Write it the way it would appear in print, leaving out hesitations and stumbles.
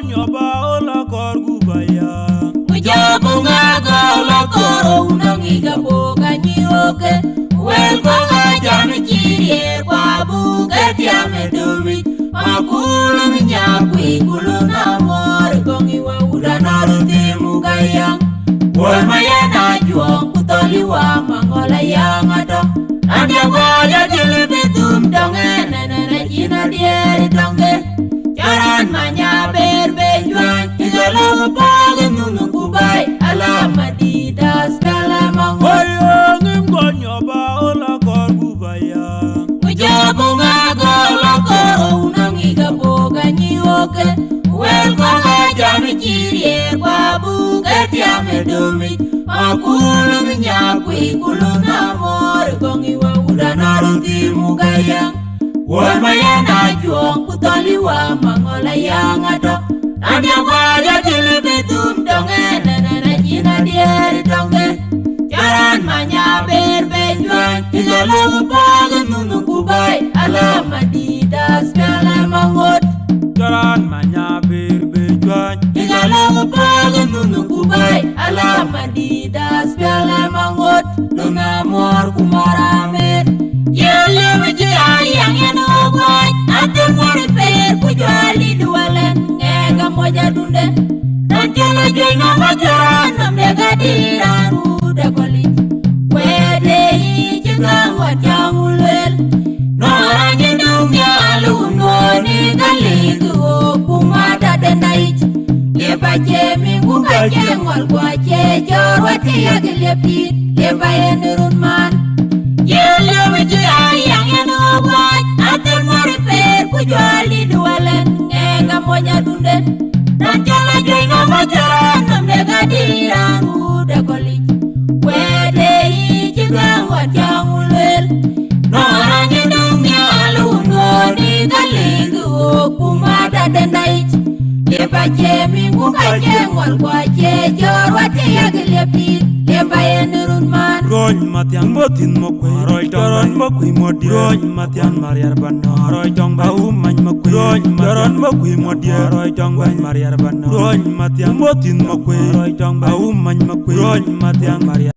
konyo ba ola kor gubaya Mujabunga gola koro unangiga boga nyoke Welko jam chirie kwa buga tiame dumi Makulu nyakwi kulu namor kongi wa udanaru timu gayang Wal mayana juang kutoli wa mangola yang ado Nanya wala jilibitum donge Nene jina dieri donge Jaran manya berbejuan Igala pagi nunu kubai Alama di das kalamang Wayangim konyo ba ola kor gubaya Mujabunga gola koro unangiga boga nyoke Welko jam chirie kwa buga tiame dumi Makulu nyakwi kulu namor kongi wa udanaru timu gayang Wal mayana juang kutoli wa mangola yang ado Nanya wala jilibitum donge Nene jina dieri donge Jaran manya berbejuan Igala pagi nunu kubai Alama di das kalamang Jaran manya berbejuan Igala pagi nunu kubai Alama di das kalamang Luna mor kumaramet Yele meje ayang enogwaj Ate mori per kujuali dualen Ngega moja dunde Nanjala joina majaran Namdega diran uda kolit Wede ijika wajangulel Noranye dumya lunoni Galigu kumada dendaich Leba jemi kuka jengol kwa jejor Wate yagilepit Leba yenurun man Yele meje ayang enogwaj Ate mori per kujuali dualen Ngega moja dunde Nanjala joina majaran Namdega diran uda kolit Wede ijika wajangulel Noranye dumya lunoni Galigu kumada dendaich Leba jemi kuka jengol kwa jejor Wate yagilepit Leba yenurun man Roj matiang botin mokwe Roj doron mokwe modie Roj matiang mariar bana Roj dong bau many mokwe Roj doron mokwe modie Roj dong bau mariar bana Roj matiang botin mokwe Roj dong bau many mokwe Roj matiang mariar